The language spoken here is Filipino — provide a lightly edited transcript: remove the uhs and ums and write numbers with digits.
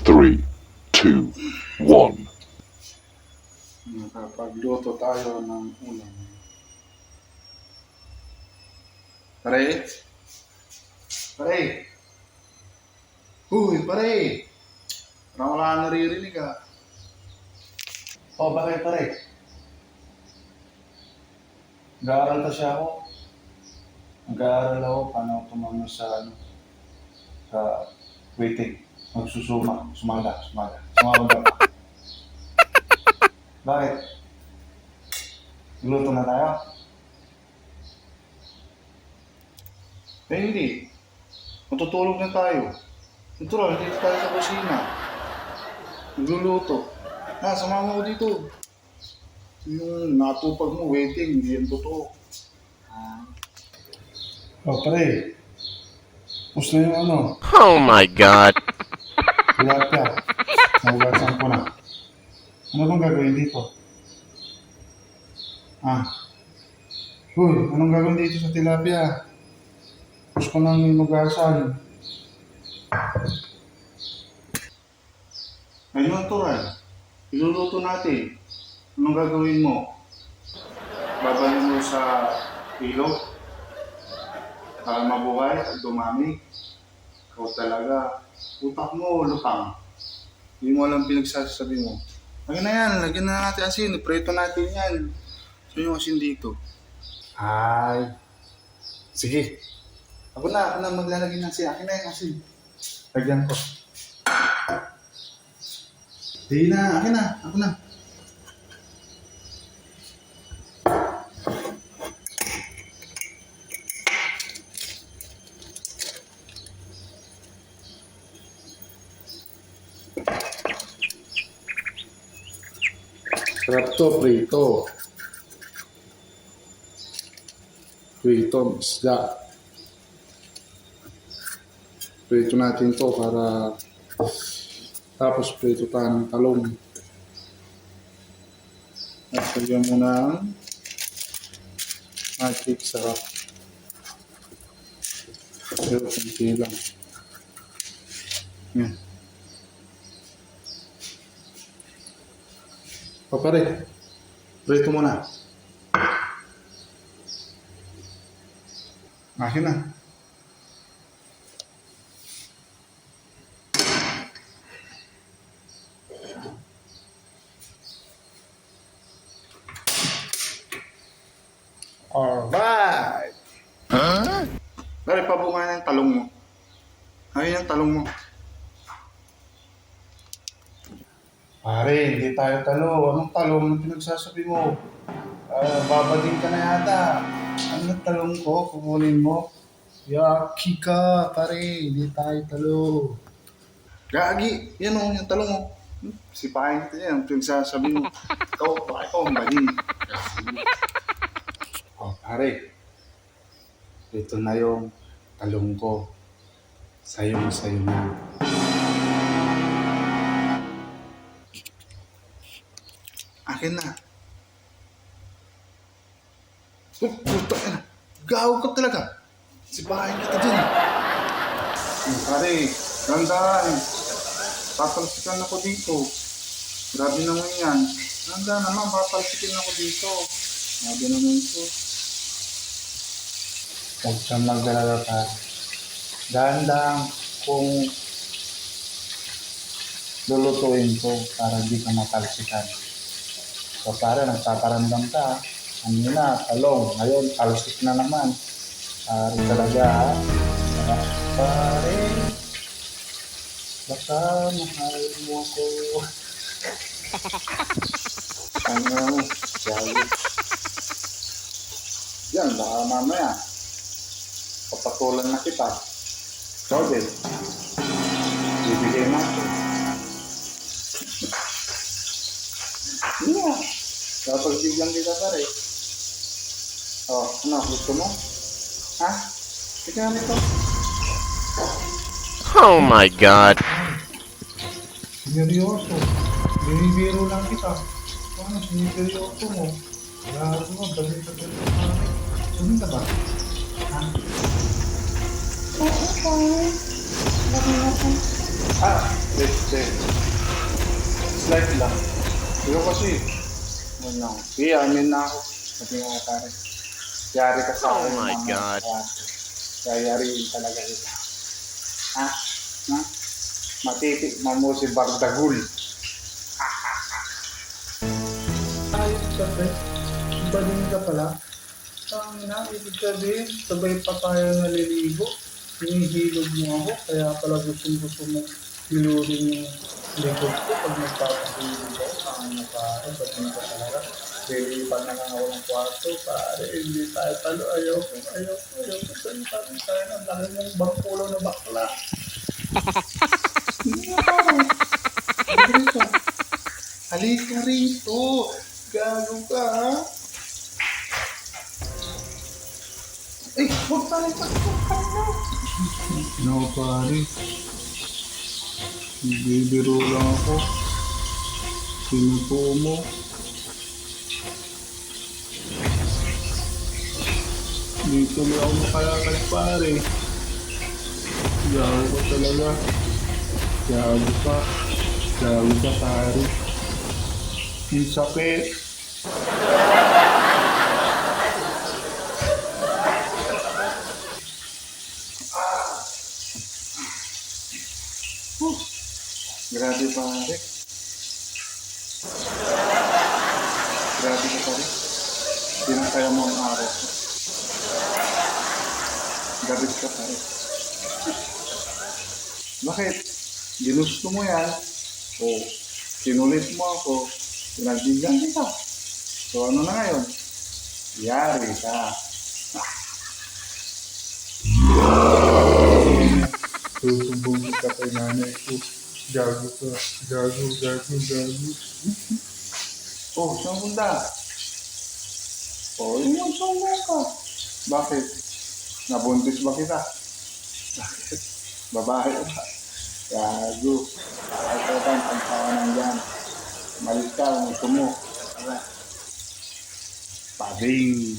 3, 2, 1. Nakapagluto tayo ng ulam. Pare? Pare? Huy, pare! Parang wala ka naririnig ah. Oh, bakit pare? Nag-aaral kasi ako. Nag-aaral ako paano tumama sa waiting. Sumama ba? Bakit? Luto na tayo? Eh hindi. Matutulog na tayo. Natural, dito tayo sa kusina. Nagluluto. Sumama ko dito. Yung natupag mo, waiting, hindi yan totoo. Oh, pare. Gusto na yung ano? Oh my God. Tilapia. Nahugasan ko na. Ano bang gagawin dito? Anong gagawin dito sa tilapia? Gusto ko nang hinugasan. Ayun, Tural. Iluluto natin. Anong gagawin mo? Babalin mo sa ilog para mabuhay at dumami. Ikaw talaga. Utak mo, lutang. Hindi mo alam pinagsasabi mo. Lagyan na yan. Lagyan na natin asin. Preto natin yan. So yung asin dito. Ay. Sige. Ako na maglalagay ng asin. Akin na yung asin. Lagyan ko. Hindi na. Akin na. Ako na. Sarap to, prito. Prito, isda. Prito natin to para tapos prito tayo ng talong. At lagyan mo ng magic sarap. Pero kunti lang. Yan. Pare, prito mo na. Akin na. Alright! Huh? Pare, pabunga ng talong mo. Ayun yung talong mo. Pare, hindi tayo talo. Anong talong? Anong pinagsasabi mo? Babading ka na yata. Ano yung talong ko? Kukunin mo? Yaki ka, pare. Hindi tayo talo. Gagi. Yan o, yung talong mo. Sipahin kita yan. Ang pinagsasabi mo. Ikaw ang bading. Oh, pare. Ito na yung talong ko. Sayo na. Akin na. Puta na. Gaw ka talaga. Sipahin kita dyan. Pare, gandaan. Papalsikan ako dito. Grabe naman yan. Ganda naman, papalsikin ako dito. Grabe naman ito. Huwag kang magdalala pa. Gandang kung lulutuin ko para di ka mapalsikan. So pare, nagpaparamdam ka. Ano na, talong. Ngayon, talsik na naman. Pare talaga, ha? Pare, baka mahal mo ako. Ano, sabi. Yan, baka mamaya. Papatulan na kita. Sorry. Bibigay natin. Yeah. Kapag bigyan kita pare. Oh, ano? Gusto mo? Ha? Tika nito. Oh my God. Seryoso. Binibiro lang kita. Ano, siniseryoso mo? Gago mo, balik ka dito. Sunod ka ba? Ha? Oo, bakit? Este, slight lang. Pero kasi, ano, amin na ako. Sabi nga pare, yari ka sa Oh akin. my mama. God. Kaya yariin talaga kita. Ha? Ha? Matitikman mo si Bardagul. Ayos ka, pre. Iba din ka pala. Ang ina, ibig sabihin, sabay pa tayo naliligo. Hinihilog mo ako, kaya pala gusto mo hilurin yung likod ko pag nagpapahilog ako. Ang na pare, ba't mo ka talaga? Lilipan na lang ako ng kwarto, pare, hindi tayo talo. Ayoko. Saan tayo na, laki mong bangkulo na bakla. Hindi nga pare. Halika. Halika rito. Gago ka, ha? Eh, huwag tayo pagkakas na. No, pare. Bibiro lang ako. Sinupo mo. Dito lang ako makalakad, pare. Gago ka talaga. Gago ka. Gago ka, pare. Ang sakit. Grabe pare. Grabe ka pare. Pinakaya mo ang araw ko. Gabit ka pare. Bakit? Ginusto mo yan. O, sinulit mo ako. Pinagbigyan kita. So ano na ngayon? Yari ka. Susumbong kita kay nanay ko. Gago ka. Gago. Oh, saan punta? Oh, yung magsumbong ka. Bakit? Nabuntis ba kita? Bakit? Babae ba? Gago. Ito ka, ang tawanan dyan. Malis ka, gusto mo. Pading.